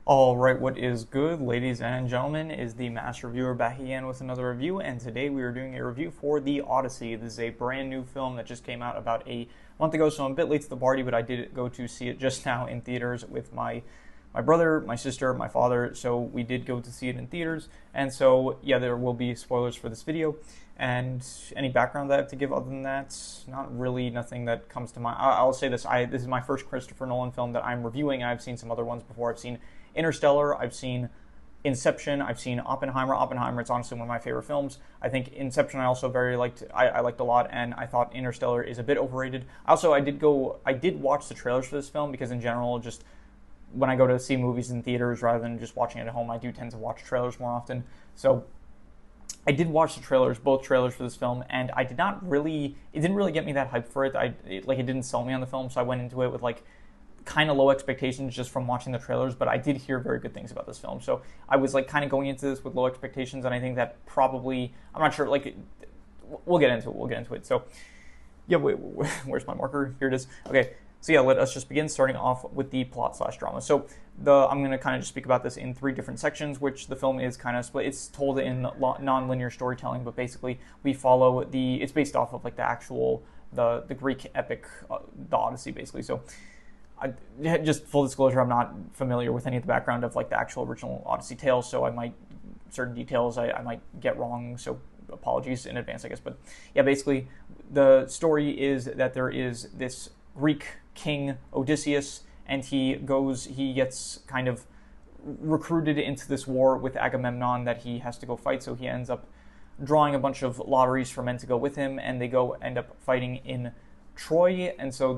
Alright, what is good, ladies and gentlemen, is the Master Reviewer back again with another review, and today we are doing a review for the Odyssey. This is a brand new film that just came out about a month ago, so I'm a bit late to the party, but I did go to see it just now in theaters with my brother, my sister, my father, so we did go to see it in theaters, and so, yeah, there will be spoilers for this video, and any background that I have to give other than that, not really, nothing that comes to mind. I'll say this, this is my first Christopher Nolan film that I'm reviewing. I've seen some other ones before. I've seen Interstellar, I've seen Inception, I've seen Oppenheimer. Oppenheimer, it's honestly one of my favorite films. I think Inception I also very liked. I liked a lot, and I thought Interstellar is a bit overrated. Also, I did watch the trailers for this film because in general, just when I go to see movies in theaters rather than just watching it at home, I do tend to watch trailers more often. So I did watch the trailers, both trailers for this film, and it didn't really get me that hyped for it. It didn't sell me on the film, so I went into it with kind of low expectations just from watching the trailers, but I did hear very good things about this film. So I was kind of going into this with low expectations, and I think that probably, I'm not sure, we'll get into it. So yeah, wait, where's my marker? Here it is. Okay, so yeah, let us just begin, starting off with the plot/drama. So I'm going to kind of just speak about this in three different sections, which the film is kind of split. It's told in non-linear storytelling, but basically we follow it's based off of the actual, the Greek epic, the Odyssey, basically. So just full disclosure, I'm not familiar with any of the background of the actual original Odyssey tales, so certain details I might get wrong, so apologies in advance, I guess. But yeah, basically the story is that there is this Greek king, Odysseus, and he gets kind of recruited into this war with Agamemnon that he has to go fight, so he ends up drawing a bunch of lotteries for men to go with him, and they end up fighting in Troy, and so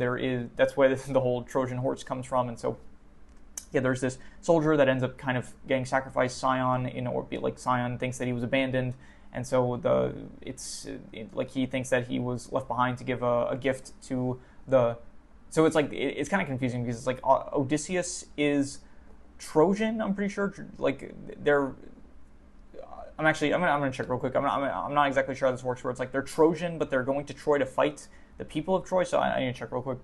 that's where the whole Trojan horse comes from. And so yeah, there's this soldier that ends up kind of getting sacrificed. Sion Sion thinks that he was abandoned, and so he thinks that he was left behind to give a gift to the. So it's kind of confusing because it's Odysseus is Trojan, I'm pretty sure. They're I'm gonna check real quick. I'm not exactly sure how this works. Where it's they're Trojan, but they're going to Troy to fight the people of Troy. So I need to check real quick.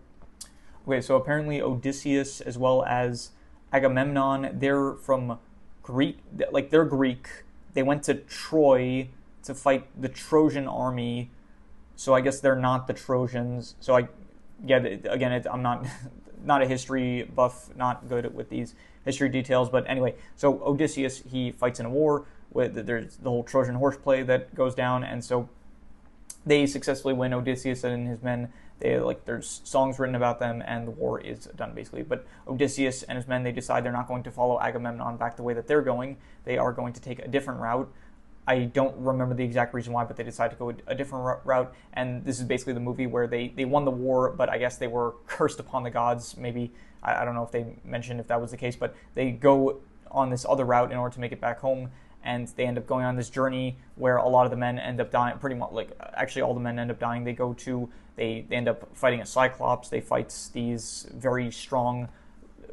Okay, so apparently Odysseus as well as Agamemnon, they're from Greek. They're Greek. They went to Troy to fight the Trojan army. So I guess they're not the Trojans. So I'm not a history buff, not good with these history details. But anyway, so Odysseus, he fights in a war. There's the whole Trojan horse play that goes down, and so they successfully win. Odysseus and his men, there's songs written about them, and the war is done basically. But Odysseus and his men, they decide they're not going to follow Agamemnon back the way that they're going. They are going to take a different route. I don't remember the exact reason why, but they decide to go a different route. And this is basically the movie where they won the war, but I guess they were cursed upon the gods. Maybe, I don't know if they mentioned if that was the case, but they go on this other route in order to make it back home. And they end up going on this journey where a lot of the men end up dying. Pretty much, actually, all the men end up dying. They end up fighting a Cyclops. They fight these very strong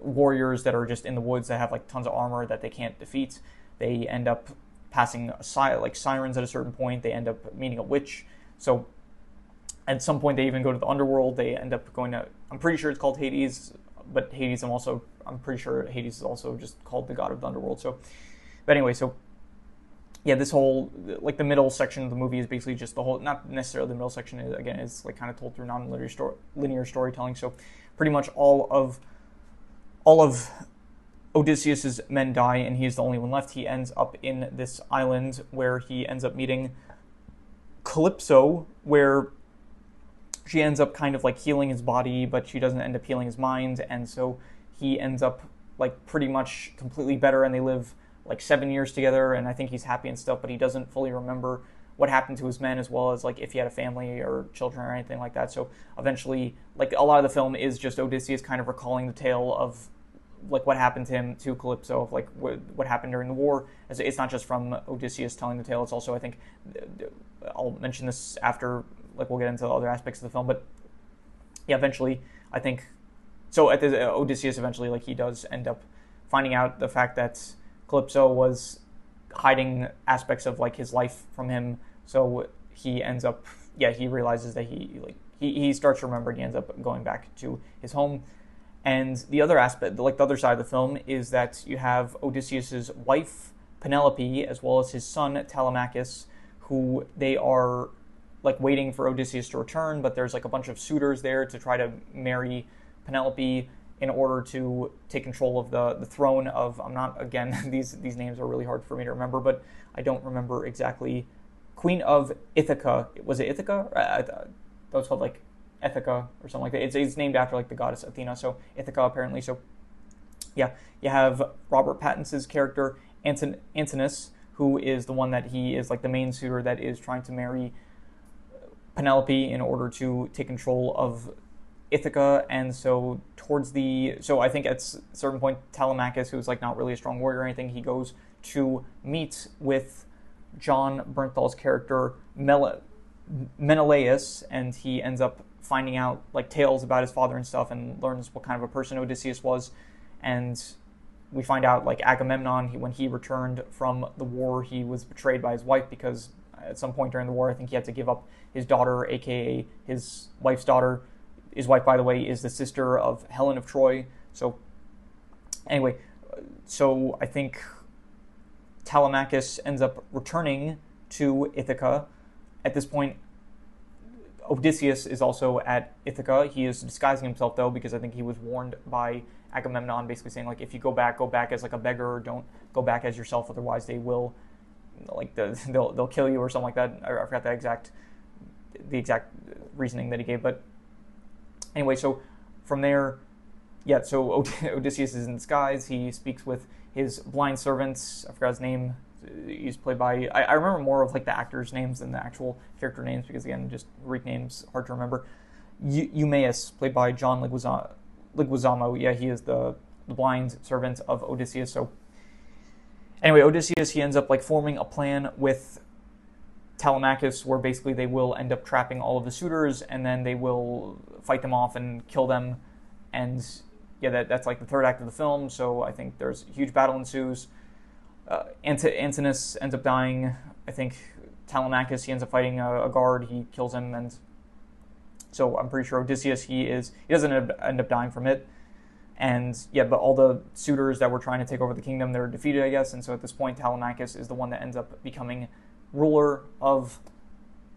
warriors that are just in the woods that have tons of armor that they can't defeat. They end up passing sirens at a certain point. They end up meeting a witch. So at some point, they even go to the underworld. They end up going to, I'm pretty sure it's called Hades, but Hades, I'm pretty sure Hades is also just called the god of the underworld. So, but anyway, so yeah, this whole, the middle section of the movie is basically just the whole, not necessarily the middle section, is kind of told through non-linear storytelling. So pretty much all of Odysseus's men die, and he is the only one left. He ends up in this island where he ends up meeting Calypso, where she ends up kind of healing his body, but she doesn't end up healing his mind, and so he ends up pretty much completely better, and they live 7 years together, and I think he's happy and stuff, but he doesn't fully remember what happened to his men, as well as if he had a family or children or anything like that. So eventually, a lot of the film is just Odysseus kind of recalling the tale of what happened to him, to Calypso, of what happened during the war. It's not just from Odysseus telling the tale, it's also, I think, I'll mention this after, we'll get into other aspects of the film, but yeah, eventually, I think, so at the Odysseus eventually, he does end up finding out the fact that Calypso was hiding aspects of his life from him, so he ends up, he realizes that he starts remembering. He ends up going back to his home, And the other aspect, like the other side of the film, is that you have Odysseus's wife Penelope as well as his son Telemachus, who they are like waiting for Odysseus to return, but there's like a bunch of suitors there to try to marry Penelope in order to take control of the throne of, I'm not, again, these names are really hard for me to remember, but I don't remember exactly. Queen of Ithaca. Was it Ithaca? That was called like Ithaca or something like that. It's named after like the goddess Athena, so Ithaca apparently. So yeah, you have Robert Pattinson's character, Antinous, who is the one that he is like the main suitor that is trying to marry Penelope in order to take control of Ithaca. And so I think at a certain point, Telemachus, who's like not really a strong warrior or anything, he goes to meet with John Bernthal's character Menelaus, and he ends up finding out like tales about his father and stuff, and learns what kind of a person Odysseus was. And we find out like Agamemnon, when he returned from the war, he was betrayed by his wife, because at some point during the war, I think he had to give up his daughter, aka his wife's daughter. His wife, by the way, is the sister of Helen of Troy. So anyway, so I think Telemachus ends up returning to Ithaca. At this point, Odysseus is also at Ithaca. He is disguising himself, though, because I think he was warned by Agamemnon, basically saying, like, if you go back as like a beggar. Don't go back as yourself, otherwise they will, like, they'll kill you or something like that. I forgot the exact reasoning that he gave, but anyway, so from there, yeah, so Odysseus is in disguise. He speaks with his blind servants. I forgot his name. He's played by, I remember more of like the actors' names than the actual character names, because again, just Greek names hard to remember. Eumaeus, played by John Leguizamo. Yeah, he is the blind servant of Odysseus. So anyway, Odysseus, he ends up like forming a plan with Telemachus, where basically they will end up trapping all of the suitors, and then they will fight them off and kill them. And yeah, that's like the third act of the film. So I think there's a huge battle ensues. Antinous ends up dying. I think Telemachus, he ends up fighting a guard. He kills him, and so I'm pretty sure Odysseus, he doesn't end up dying from it. And yeah, but all the suitors that were trying to take over the kingdom, they're defeated, I guess. And so at this point, Telemachus is the one that ends up becoming ruler of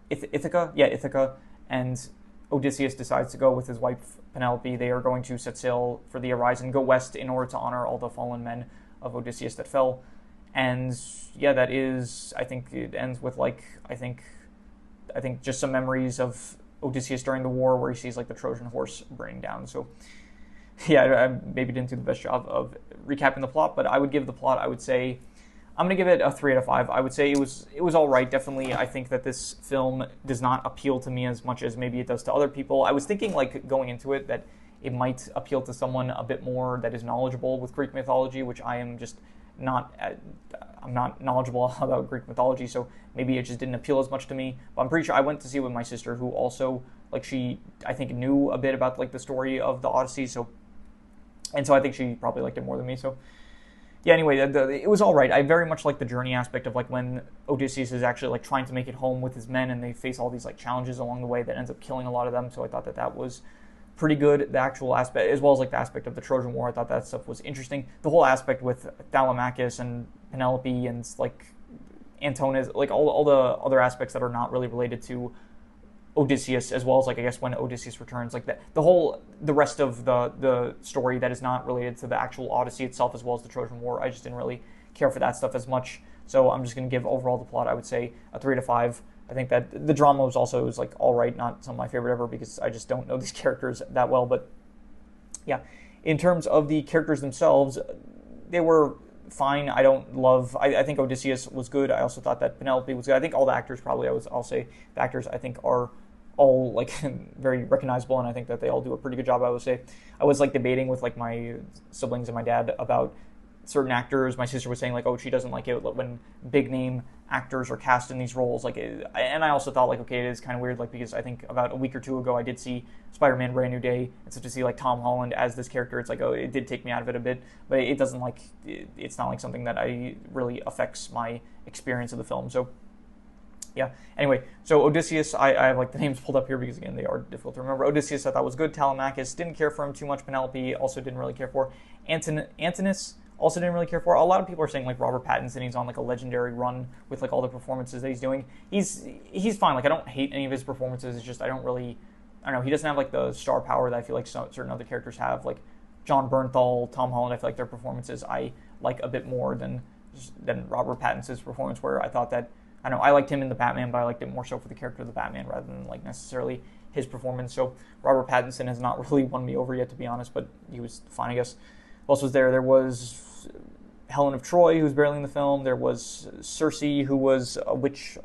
Ithaca. Yeah, Ithaca. And Odysseus decides to go with his wife Penelope. They are going to set sail for the horizon, go west in order to honor all the fallen men of Odysseus that fell. And yeah, that is, I think it ends with like, I think just some memories of Odysseus during the war, where he sees like the Trojan horse burning down. So yeah, I maybe didn't do the best job of recapping the plot, but I would give the plot, I would say, I'm going to give it a 3 out of 5. I would say it was all right. Definitely, I think that this film does not appeal to me as much as maybe it does to other people. I was thinking, like, going into it, that it might appeal to someone a bit more that is knowledgeable with Greek mythology, which I am just not. I'm not knowledgeable about Greek mythology, so maybe it just didn't appeal as much to me. But I'm pretty sure I went to see it with my sister, who also, like, she, I think, knew a bit about, like, the story of the Odyssey, so I think she probably liked it more than me, so yeah, anyway, it was all right. I very much like the journey aspect of like when Odysseus is actually like trying to make it home with his men, and they face all these like challenges along the way that ends up killing a lot of them. So I thought that was pretty good. The actual aspect, as well as like the aspect of the Trojan War, I thought that stuff was interesting. The whole aspect with Telemachus and Penelope and like Antinous, like all the other aspects that are not really related to Odysseus, as well as like I guess when Odysseus returns, like the rest of the story that is not related to the actual Odyssey itself, as well as the Trojan War, I just didn't really care for that stuff as much. So I'm just going to give overall the plot, I would say, a 3 to 5. I think that the drama was like all right, not some of my favorite ever, because I just don't know these characters that well. But yeah, in terms of the characters themselves, they were fine. I think Odysseus was good. I also thought that Penelope was good. I think all the actors probably, I'll say the actors I think are all like very recognizable, and I think that they all do a pretty good job. I would say I was like debating with like my siblings and my dad about certain actors. My sister was saying like, oh, she doesn't like it when big name actors are cast in these roles. Like, and I also thought like, okay, it is kind of weird, like, because I think about a week or two ago I did see Spider-Man: Brand New Day, and so to see like Tom Holland as this character, it's like, oh, it did take me out of it a bit, but it doesn't like, it's not like something that really affects my experience of the film. So Yeah. Anyway, so Odysseus, I have like the names pulled up here because again they are difficult to remember. Odysseus I thought was good. Telemachus, didn't care for him too much. Penelope also didn't really care for. Antinous also didn't really care for. A lot of people are saying like Robert Pattinson, he's on like a legendary run with like all the performances that he's doing. He's fine. Like I don't hate any of his performances. It's just I don't know. He doesn't have like the star power that I feel like certain other characters have. Like John Bernthal, Tom Holland. I feel like their performances I like a bit more than Robert Pattinson's performance. Where I thought that I don't know, I liked him in the Batman, but I liked it more so for the character of the Batman rather than like necessarily his performance. So Robert Pattinson has not really won me over yet, to be honest, but he was fine, I guess. Who else was there? There was Helen of Troy, who was barely in the film. There was Cersei, who was a witch.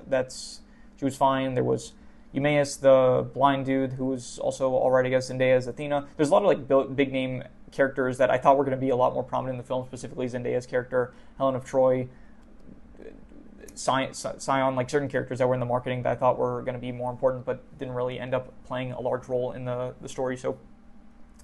She was fine. There was Eumaeus, the blind dude, who was also alright, I guess. Zendaya's Athena. There's a lot of like big name characters that I thought were going to be a lot more prominent in the film, specifically Zendaya's character, Helen of Troy, Scion, like certain characters that were in the marketing that I thought were going to be more important, but didn't really end up playing a large role in the story. So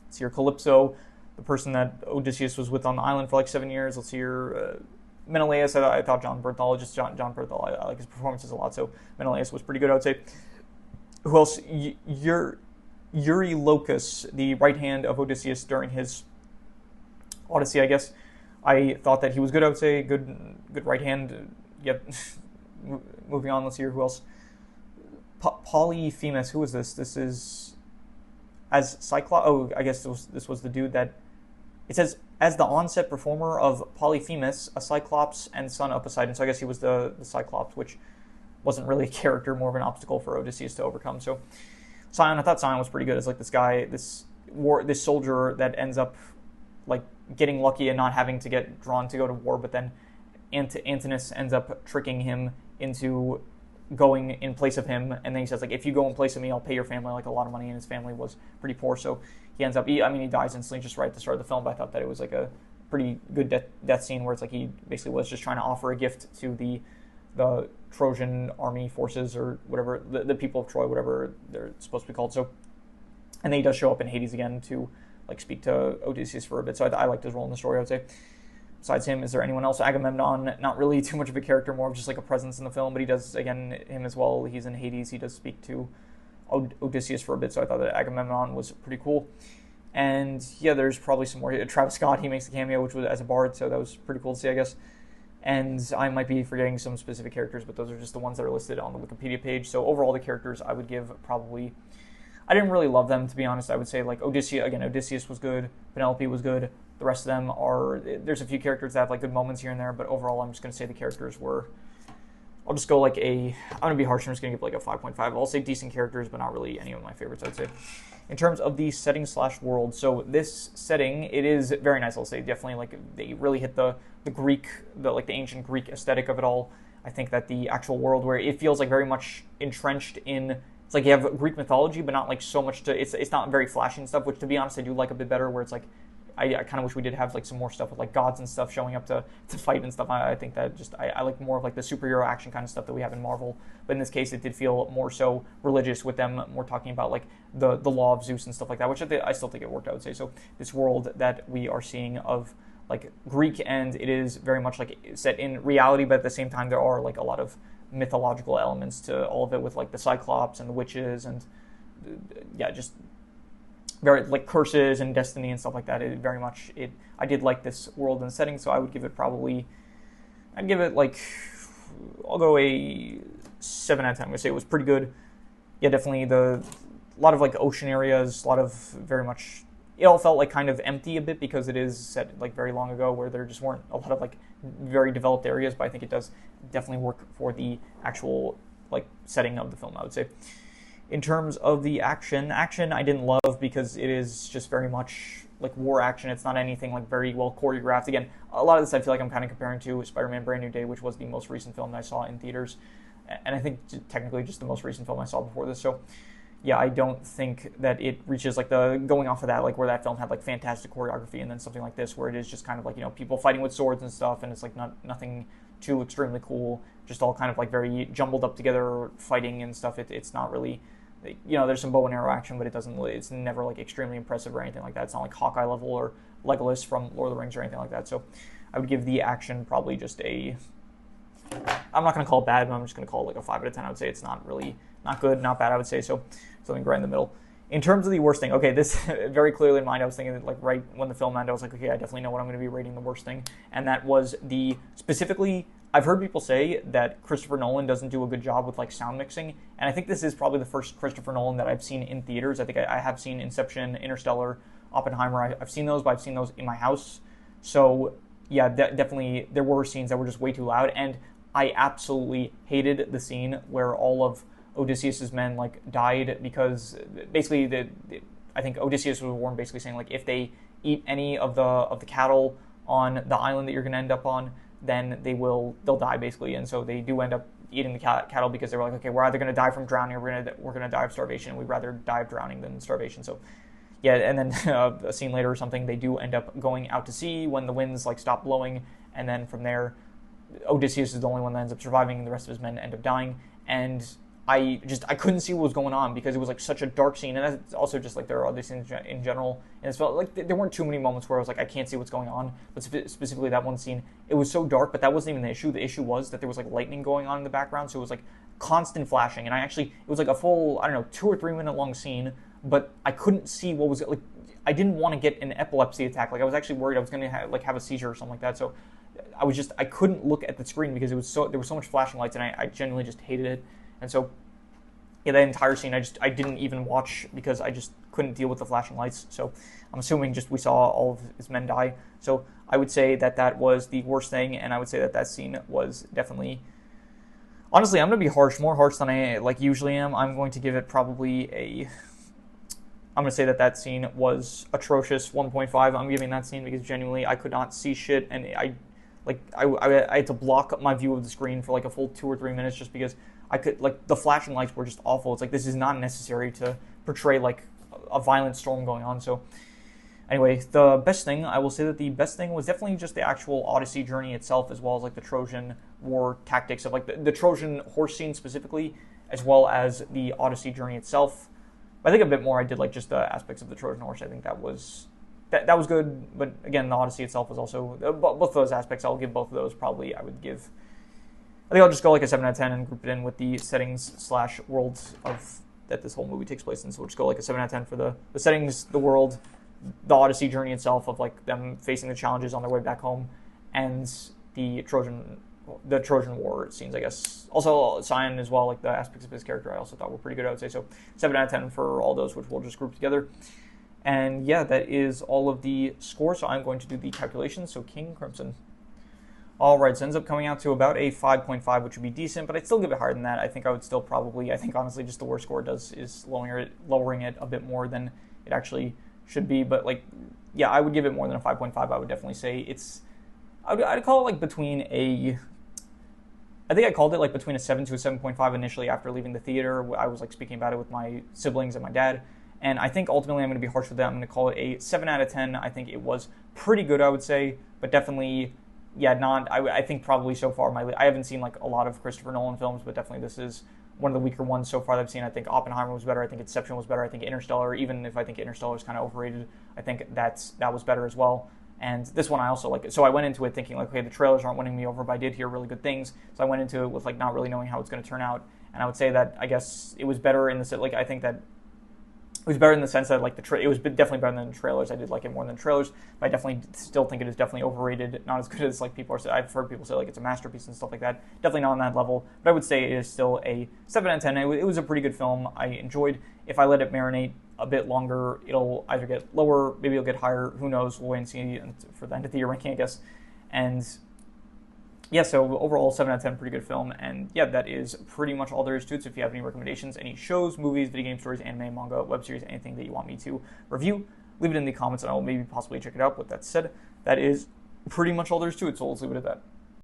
let's see here, Calypso, the person that Odysseus was with on the island for like 7 years. Let's see here, Menelaus. I thought John Bernthal, John Bernthal. I like his performances a lot. So Menelaus was pretty good, I would say. Who else? Eurylochus, the right hand of Odysseus during his Odyssey, I guess. I thought that he was good, I would say. Good right hand. Yep. Moving on, let's see here. Who else? Polyphemus. Who is this? This is as Cyclops. Oh, I guess this was the dude that. It says as the on-set performer of Polyphemus, a Cyclops and son of Poseidon. So I guess he was the Cyclops, which wasn't really a character, more of an obstacle for Odysseus to overcome. So Scion, I thought Scion was pretty good as like this guy, this soldier that ends up like getting lucky and not having to get drawn to go to war, but then Antinous ends up tricking him into going in place of him, and then he says like, if you go in place of me, I'll pay your family like a lot of money, and his family was pretty poor, so he ends up, he dies instantly just right at the start of the film, but I thought that it was like a pretty good death scene where it's like he basically was just trying to offer a gift to the Trojan army forces or whatever, the people of Troy, whatever they're supposed to be called. So, and then he does show up in Hades again to like speak to Odysseus for a bit, so I liked his role in the story, I would say. Besides him, is there anyone else? Agamemnon, not really too much of a character, more of just like a presence in the film, but he does, again, him as well. He's in Hades. He does speak to Odysseus for a bit, so I thought that Agamemnon was pretty cool. And yeah, there's probably some more. Travis Scott, he makes a cameo, which was as a bard, so that was pretty cool to see, I guess. And I might be forgetting some specific characters, but those are just the ones that are listed on the Wikipedia page. So overall, the characters I would give probably... I didn't really love them, to be honest. I would say like Odysseus was good, Penelope was good. The rest of them are, there's a few characters that have like good moments here and there, but overall I'm just going to say the characters were, I'll just go like I'm going to be harsh, I'm just going to give like a 5.5. I'll say decent characters, but not really any of my favorites, I'd say. In terms of the setting / world, so this setting, it is very nice, I'll say. Definitely like they really hit the Greek, the ancient Greek aesthetic of it all. I think that the actual world where it feels like very much entrenched in, it's like you have Greek mythology, but not like so much it's not very flashy and stuff, which to be honest I do like a bit better, where it's like I kind of wish we did have like some more stuff with like gods and stuff showing up to fight and stuff. I think that just I like more of like the superhero action kind of stuff that we have in Marvel. But in this case, it did feel more so religious with them more talking about like the law of Zeus and stuff like that, which I still think it worked, I would say. So this world that we are seeing of like Greek, and it is very much like set in reality, but at the same time there are like a lot of mythological elements to all of it with like the Cyclops and the witches and yeah, just very like curses and destiny and stuff like that. It very much I did like this world and setting, so I would give it like I'll go a 7 out of 10. I'm gonna say it was pretty good. Yeah, definitely a lot of like ocean areas, a lot of very much. It all felt like kind of empty a bit because it is set like very long ago where there just weren't a lot of like very developed areas, but I think it does definitely work for the actual like setting of the film, I would say. In terms of the action I didn't love because it is just very much like war action. It's not anything like very well choreographed. Again, a lot of this I feel like I'm kind of comparing to Spider-Man Brand New Day, which was the most recent film that I saw in theaters, and I think technically just the most recent film I saw before this. So yeah, I don't think that it reaches like the going off of that, like where that film had like fantastic choreography, and then something like this where it is just kind of like, you know, people fighting with swords and stuff, and it's like nothing too extremely cool, just all kind of like very jumbled up together fighting and stuff. It's not really, you know, there's some bow and arrow action, but it's never like extremely impressive or anything like that. It's not like Hawkeye level or Legolas from Lord of the Rings or anything like that. So I would give the action probably just a I'm not going to call it bad, but I'm just going to call it like a 5 out of 10. I would say it's not really, not good, not bad, I would say. So something right in the middle. In terms of the worst thing, okay, this very clearly in mind, I was thinking that, like, right when the film ended, I was like, okay, I definitely know what I'm going to be rating the worst thing. And that was specifically, I've heard people say that Christopher Nolan doesn't do a good job with, like, sound mixing. And I think this is probably the first Christopher Nolan that I've seen in theaters. I think I have seen Inception, Interstellar, Oppenheimer. I've seen those, but I've seen those in my house. So, yeah, definitely there were scenes that were just way too loud. And I absolutely hated the scene where all of Odysseus's men, like, died because basically I think Odysseus was warned, basically saying, like, if they eat any of the cattle on the island that you're going to end up on, then they'll die, basically. And so they do end up eating the cattle because they were like, okay, we're either going to die from drowning or we're going to die of starvation. We'd rather die of drowning than starvation. So yeah, and then a scene later or something, they do end up going out to sea when the winds, like, stop blowing, and then from there Odysseus is the only one that ends up surviving, and the rest of his men end up dying. And I couldn't see what was going on because it was, like, such a dark scene, and that's also just, like, there are other scenes in general, and it felt like there weren't too many moments where I was like, I can't see what's going on, but specifically that one scene, it was so dark, but that wasn't even the issue. The issue was that there was, like, lightning going on in the background, so it was, like, constant flashing, and it was, like, a full, I don't know, 2 or 3 minute long scene, but I couldn't see what was, like, I didn't want to get an epilepsy attack. Like, I was actually worried I was going to have a seizure or something like that, so I couldn't look at the screen because there was so much flashing lights, and I genuinely just hated it. And so, yeah, that entire scene I didn't even watch because I just couldn't deal with the flashing lights. So I'm assuming just we saw all of his men die. So I would say that was the worst thing, and I would say that scene was definitely, honestly, I'm going to be harsh, more harsh than I, like, usually am. I'm going to give it probably I'm going to say that scene was atrocious, 1.5. I'm giving that scene because genuinely I could not see shit, and I had to block my view of the screen for, like, a full 2 or 3 minutes just because I could, like, the flashing lights were just awful. It's like, this is not necessary to portray, like, a violent storm going on. So anyway, I will say that the best thing was definitely just the actual Odyssey journey itself, as well as, like, the Trojan War tactics of, like, the Trojan horse scene specifically, as well as the Odyssey journey itself. I think a bit more I did, like, just the aspects of the Trojan horse. I think that was good, but again, the Odyssey itself was also, both of those aspects, I'll give both of those probably, I think I'll just go like a 7 out of 10 and group it in with the settings / worlds that this whole movie takes place in. So we'll just go like a 7 out of 10 for the settings, the world, the Odyssey journey itself of, like, them facing the challenges on their way back home, and the Trojan War scenes, I guess. Also, Cyan as well, like, the aspects of his character I also thought were pretty good, I would say. So 7 out of 10 for all those, which we'll just group together. And yeah, that is all of the score, so I'm going to do the calculations. So King Crimson. Alright, so it ends up coming out to about a 5.5, which would be decent, but I'd still give it higher than that. I think I would still probably, honestly, just the worst score it does is lowering it a bit more than it actually should be. But, like, yeah, I would give it more than a 5.5. I would definitely say I'd call it, like, I think I called it, like, between a 7 to a 7.5 initially after leaving the theater. I was, like, speaking about it with my siblings and my dad. And I think ultimately I'm going to be harsh with that. I'm going to call it a 7 out of 10. I think it was pretty good, I would say, but definitely, yeah, I think probably so far, I haven't seen, like, a lot of Christopher Nolan films, but definitely this is one of the weaker ones so far that I've seen. I think Oppenheimer was better. I think Inception was better. I think Interstellar, even if I think Interstellar is kind of overrated, I think that was better as well. And this one I also like it. So I went into it thinking, like, okay, the trailers aren't winning me over, but I did hear really good things. So I went into it with, like, not really knowing how it's going to turn out. And I would say that, I guess, it was better in the, like, I think that it was better in the sense that, like, it was definitely better than the trailers. I did like it more than the trailers, but I definitely still think it is definitely overrated. Not as good as, like, people are saying. I've heard people say, like, it's a masterpiece and stuff like that. Definitely not on that level, but I would say it is still a 7 out of 10. It was a pretty good film. I enjoyed. If I let it marinate a bit longer, it'll either get lower, maybe it'll get higher. Who knows? We'll wait and see for the end of the year ranking, I guess. And yeah, so overall, 7 out of 10, pretty good film. And yeah, that is pretty much all there is to it. So if you have any recommendations, any shows, movies, video game stories, anime, manga, web series, anything that you want me to review, leave it in the comments and I will maybe possibly check it out. With that said, that is pretty much all there is to it. So let's leave it at that.